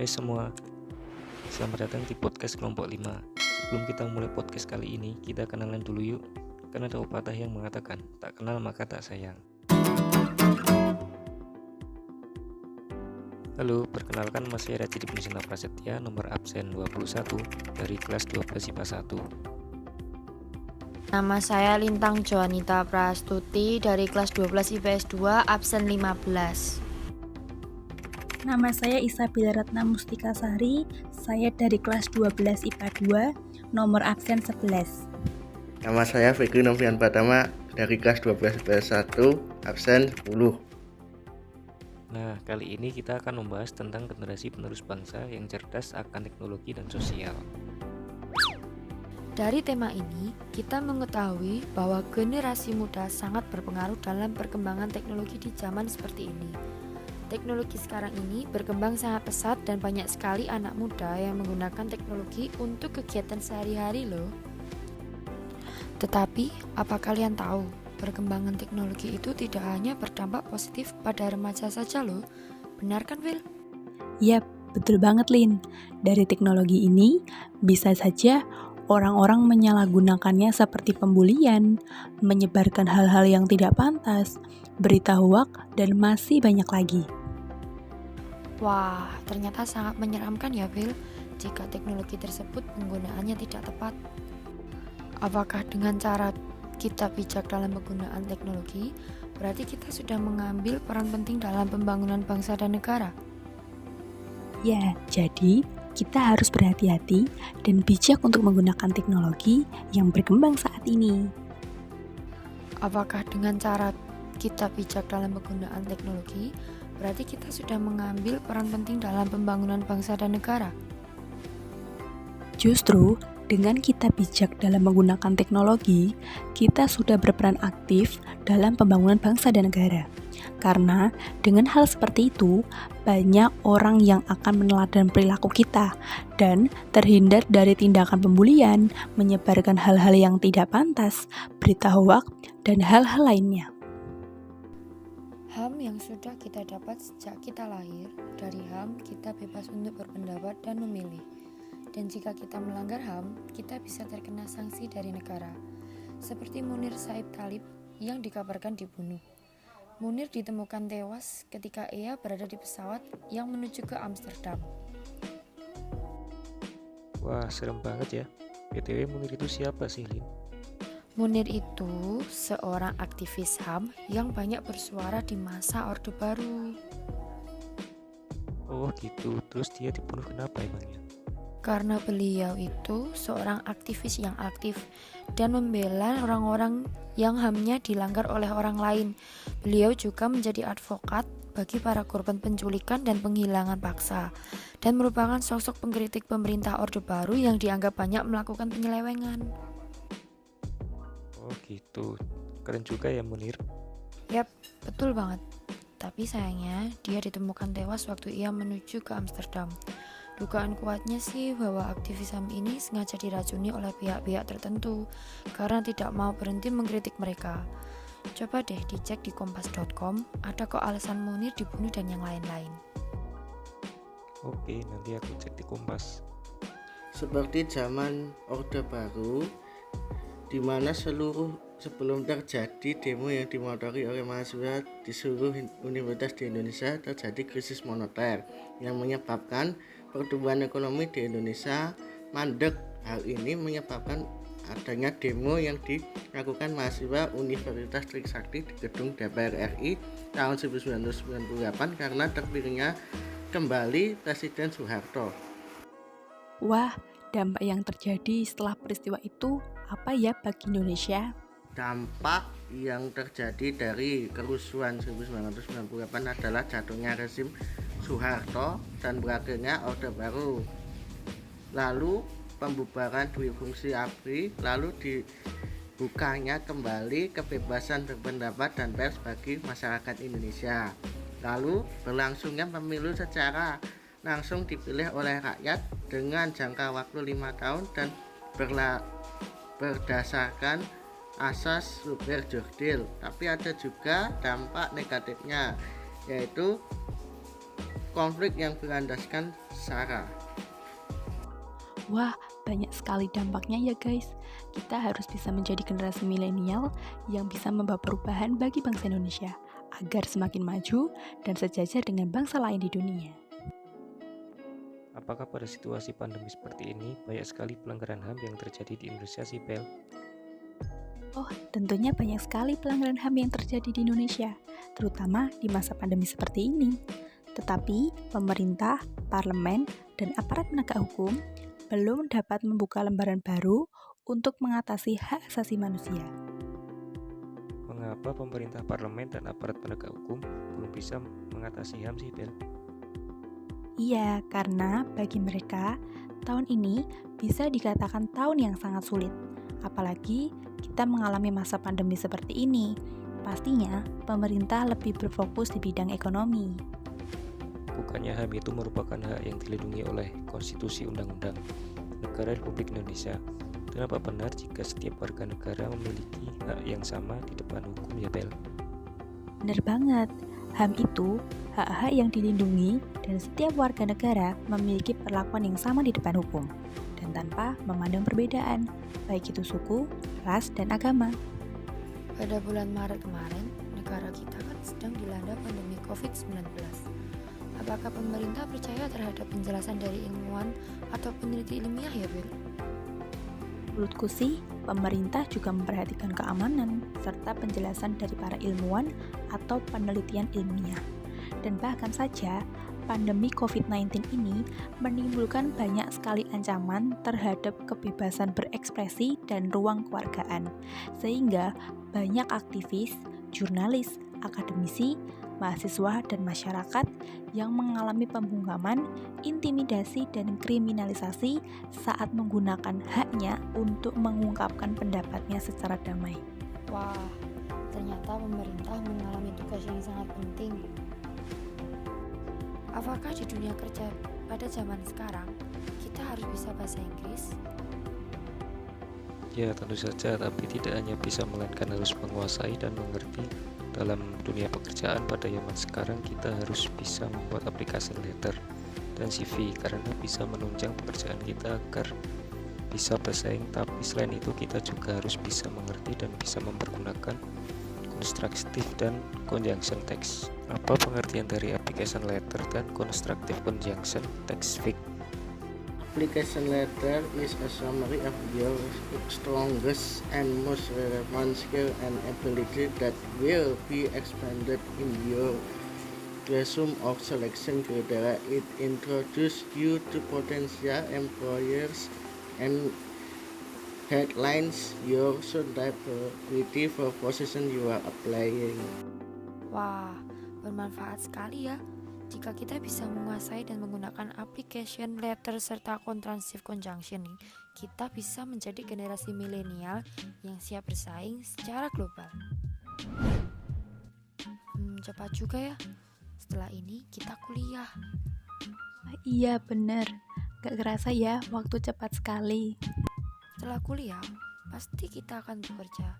Hai semua, selamat datang di podcast kelompok 5. Sebelum kita mulai podcast kali ini, kita kenalan dulu yuk. Karena ada pepatah yang mengatakan, tak kenal maka tak sayang. Halo, perkenalkan nama saya Rajidi Punisena Prasetya, nomor absen 21 dari kelas 12 IPA 1. Nama saya Lintang Joanita Prastuti dari kelas 12 IPS 2 absen 15. Nama saya Isabella Ratna Mustika Sari, saya dari kelas 12 IPA 2, nomor absen 11. Nama saya Fikri Novian Pratama dari kelas 12 IPS 1, absen 10. Nah, kali ini kita akan membahas tentang generasi penerus bangsa yang cerdas akan teknologi dan sosial. Dari tema ini, kita mengetahui bahwa generasi muda sangat berpengaruh dalam perkembangan teknologi di zaman seperti ini. Teknologi sekarang ini berkembang sangat pesat dan banyak sekali anak muda yang menggunakan teknologi untuk kegiatan sehari-hari loh. Tetapi, apa kalian tahu, perkembangan teknologi itu tidak hanya berdampak positif pada remaja saja loh. Benar kan, Will? Yap, betul banget Lin. Dari teknologi ini, bisa saja orang-orang menyalahgunakannya seperti pembulian, menyebarkan hal-hal yang tidak pantas, berita hoak, dan masih banyak lagi. Wah, ternyata sangat menyeramkan ya, Will, jika teknologi tersebut penggunaannya tidak tepat. Apakah dengan cara kita bijak dalam penggunaan teknologi, berarti kita sudah mengambil peran penting dalam pembangunan bangsa dan negara? Ya, jadi kita harus berhati-hati dan bijak untuk menggunakan teknologi yang berkembang saat ini. Apakah dengan cara kita bijak dalam penggunaan teknologi, berarti kita sudah mengambil peran penting dalam pembangunan bangsa dan negara? Justru, dengan kita bijak dalam menggunakan teknologi, kita sudah berperan aktif dalam pembangunan bangsa dan negara. Karena dengan hal seperti itu, banyak orang yang akan meneladani perilaku kita dan terhindar dari tindakan pembulian, menyebarkan hal-hal yang tidak pantas, berita hoak, dan hal-hal lainnya. HAM yang sudah kita dapat sejak kita lahir, dari HAM kita bebas untuk berpendapat dan memilih. Dan jika kita melanggar HAM, kita bisa terkena sanksi dari negara. Seperti Munir Said Khalib yang dikabarkan dibunuh. Munir ditemukan tewas ketika ia berada di pesawat yang menuju ke Amsterdam. Wah, serem banget ya. BTW Munir itu siapa sih, Lin? Munir itu seorang aktivis HAM yang banyak bersuara di masa Orde Baru. Oh gitu, terus dia dibunuh kenapa emangnya? Karena beliau itu seorang aktivis yang aktif dan membela orang-orang yang HAM-nya dilanggar oleh orang lain. Beliau juga menjadi advokat bagi para korban penculikan dan penghilangan paksa, dan merupakan sosok pengkritik pemerintah Orde Baru yang dianggap banyak melakukan penyelewengan. Oh gitu, keren juga ya Munir. Yap, betul banget. Tapi sayangnya dia ditemukan tewas waktu ia menuju ke Amsterdam. Dugaan kuatnya sih bahwa aktivis HAM ini sengaja diracuni oleh pihak-pihak tertentu karena tidak mau berhenti mengkritik mereka. Coba deh dicek di kompas.com, ada kok alasan Munir dibunuh dan yang lain-lain. Oke, nanti aku cek di Kompas. Seperti zaman Orde Baru, di mana sebelum terjadi demo yang dimotori oleh mahasiswa di seluruh universitas di Indonesia, terjadi krisis moneter yang menyebabkan pertumbuhan ekonomi di Indonesia mandek. Hal ini menyebabkan adanya demo yang dilakukan mahasiswa Universitas Trisakti di gedung DPR RI tahun 1998 karena terpilihnya kembali Presiden Soeharto. Wah, dampak yang terjadi setelah peristiwa itu apa ya bagi Indonesia? Dampak yang terjadi dari kerusuhan 1998 adalah jatuhnya rezim Soeharto dan berakhirnya Orde Baru, lalu pembubaran dui fungsi ABRI, lalu dibukanya kembali kebebasan berpendapat dan pers bagi masyarakat Indonesia, lalu berlangsungnya pemilu secara langsung dipilih oleh rakyat dengan jangka waktu 5 tahun dan berdasarkan asas Rupert Jordil. Tapi ada juga dampak negatifnya, yaitu konflik yang berlandaskan SARA. Wah, banyak sekali dampaknya ya guys. Kita harus bisa menjadi generasi milenial yang bisa membawa perubahan bagi bangsa Indonesia agar semakin maju dan sejajar dengan bangsa lain di dunia. Apakah pada situasi pandemi seperti ini banyak sekali pelanggaran HAM yang terjadi di Indonesia sih, Bel? Oh, tentunya banyak sekali pelanggaran HAM yang terjadi di Indonesia, terutama di masa pandemi seperti ini. Tetapi, pemerintah, parlemen, dan aparat penegak hukum belum dapat membuka lembaran baru untuk mengatasi hak asasi manusia. Mengapa pemerintah, parlemen, dan aparat penegak hukum belum bisa mengatasi HAM sih, Bel? Iya, karena bagi mereka, tahun ini bisa dikatakan tahun yang sangat sulit. Apalagi kita mengalami masa pandemi seperti ini. Pastinya, pemerintah lebih berfokus di bidang ekonomi. Bukannya HAM itu merupakan hak yang dilindungi oleh Konstitusi Undang-Undang Negara Republik Indonesia. Kenapa benar jika setiap warga negara memiliki hak yang sama di depan hukum ya, Bel? Bener banget, HAM itu hak-hak yang dilindungi dan setiap warga negara memiliki perlakuan yang sama di depan hukum dan tanpa memandang perbedaan, baik itu suku, ras, dan agama. Pada bulan Maret kemarin, negara kita kan sedang dilanda pandemi COVID-19. Apakah pemerintah percaya terhadap penjelasan dari ilmuwan atau peneliti ilmiah ya, Bel? Menurutku sih, pemerintah juga memperhatikan keamanan serta penjelasan dari para ilmuwan atau penelitian ilmiah. Dan bahkan saja, pandemi COVID-19 ini menimbulkan banyak sekali ancaman terhadap kebebasan berekspresi dan ruang kewargaan, sehingga banyak aktivis, jurnalis, akademisi, mahasiswa, dan masyarakat yang mengalami pembungkaman, intimidasi, dan kriminalisasi saat menggunakan haknya untuk mengungkapkan pendapatnya secara damai. Wah, ternyata pemerintah mengalami tugas yang sangat penting. Apakah di dunia kerja pada zaman sekarang kita harus bisa bahasa Inggris? Ya, tentu saja, tapi tidak hanya bisa, melainkan harus menguasai dan mengerti. Dalam dunia pekerjaan pada zaman sekarang, kita harus bisa membuat aplikasi letter dan CV karena bisa menunjang pekerjaan kita agar bisa bersaing. Tapi selain itu, kita juga harus bisa mengerti dan bisa mempergunakan constructive dan conjunction text. Apa pengertian dari application letter dan constructive conjunction text fix? Application letter is a summary of your strongest and most relevant skill and ability that will be expanded in your resume or selection criteria. It introduces you to potential employers and headlines your suitability for position you are applying. Wah, bermanfaat sekali ya. Jika kita bisa menguasai dan menggunakan application letter serta contrastive conjunction nih, kita bisa menjadi generasi milenial yang siap bersaing secara global. Cepat juga ya. Setelah ini kita kuliah. Iya bener, gak kerasa ya waktu cepat sekali. Setelah kuliah, pasti kita akan bekerja.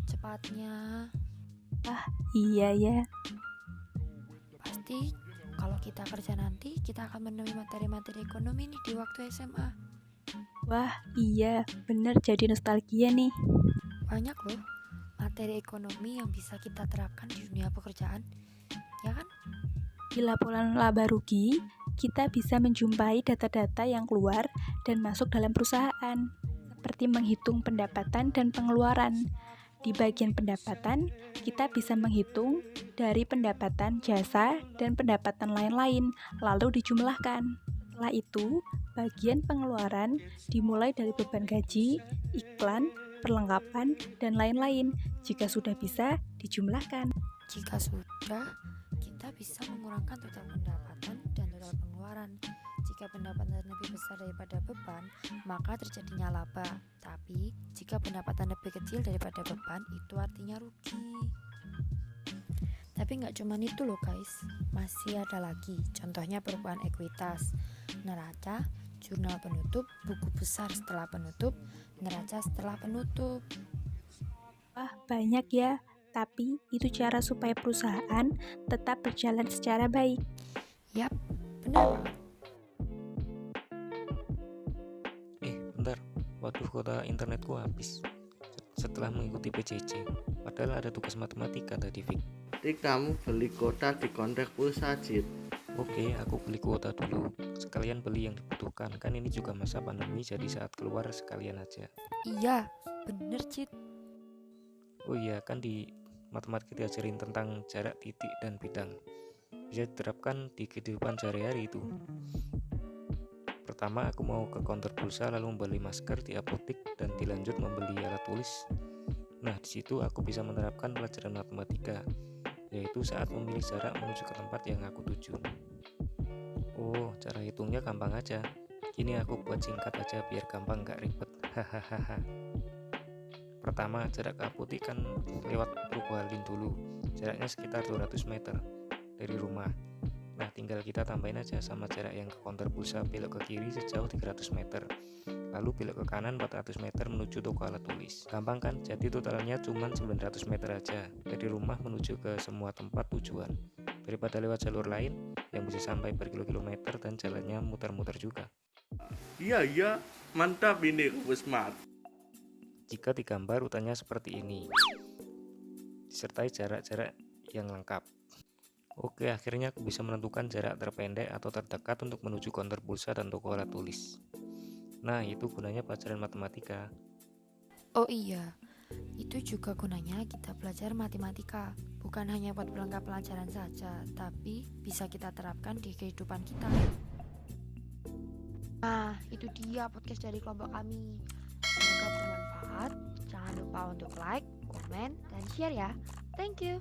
Cepatnya, Iya ya. pasti kalau kita kerja nanti, kita akan menemui materi-materi ekonomi nih di waktu SMA. Wah iya, bener, jadi nostalgia nih. Banyak loh materi ekonomi yang bisa kita terapkan di dunia pekerjaan, ya kan? Di laporan laba rugi, kita bisa menjumpai data-data yang keluar dan masuk dalam perusahaan, seperti menghitung pendapatan dan pengeluaran. Di bagian pendapatan, kita bisa menghitung dari pendapatan jasa dan pendapatan lain-lain, lalu dijumlahkan. Setelah itu, bagian pengeluaran dimulai dari beban gaji, iklan, perlengkapan, dan lain-lain. Jika sudah bisa, dijumlahkan. Jika sudah, kita bisa mengurangkan total pendapatan dan total pengeluaran. Jika pendapatan lebih besar daripada beban, maka terjadinya laba. Tapi, jika pendapatan lebih kecil daripada beban, itu artinya rugi. Tapi nggak cuma itu loh guys, masih ada lagi. Contohnya perubahan ekuitas, neraca, jurnal penutup, buku besar setelah penutup, neraca setelah penutup. Wah, banyak ya. Tapi itu cara supaya perusahaan tetap berjalan secara baik. Yap, Benar banget. Bentar, waduh kuota internetku habis setelah mengikuti PJJ. Padahal ada tugas matematika tadi, Fik. Jadi kamu beli kuota di konter pulsa, Cid. Oke, aku beli kuota dulu. Sekalian beli yang dibutuhkan. Kan ini juga masa pandemi, jadi saat keluar sekalian aja. Iya, bener Cid. Oh iya, kan di matematika diajarin tentang jarak, titik, dan bidang. Bisa diterapkan di kehidupan sehari-hari itu. Pertama, aku mau ke counter pulsa lalu membeli masker di apotek dan dilanjut membeli alat tulis. Nah, di situ aku bisa menerapkan pelajaran matematika, yaitu saat memilih jarak menuju ke tempat yang aku tuju. Oh, cara hitungnya gampang aja. Kini aku buat singkat aja biar gampang gak ribet. Hahaha. Pertama, jarak ke apotek kan lewat Probolinggo dulu. Jaraknya sekitar 200 meter dari rumah. Nah, tinggal kita tambahin aja sama jarak yang ke counter pulsa, belok ke kiri sejauh 300 meter. Lalu belok ke kanan 400 meter menuju toko alat tulis. Gampang kan? Jadi totalnya cuma 900 meter aja dari rumah menuju ke semua tempat tujuan. Daripada lewat jalur lain yang bisa sampai berkilo-kilometer dan jalannya muter-muter juga. Iya, mantap ini Rubus Mat. Jika digambar rutenya seperti ini, disertai jarak-jarak yang lengkap. Oke, akhirnya aku bisa menentukan jarak terpendek atau terdekat untuk menuju counter pulsa dan toko alat tulis. Nah, itu gunanya pelajaran matematika. Oh iya, itu juga gunanya kita belajar matematika. Bukan hanya buat pelengkap pelajaran saja, tapi bisa kita terapkan di kehidupan kita. Nah, itu dia podcast dari kelompok kami. Semoga bermanfaat. Jangan lupa untuk like, komen, dan share ya. Thank you.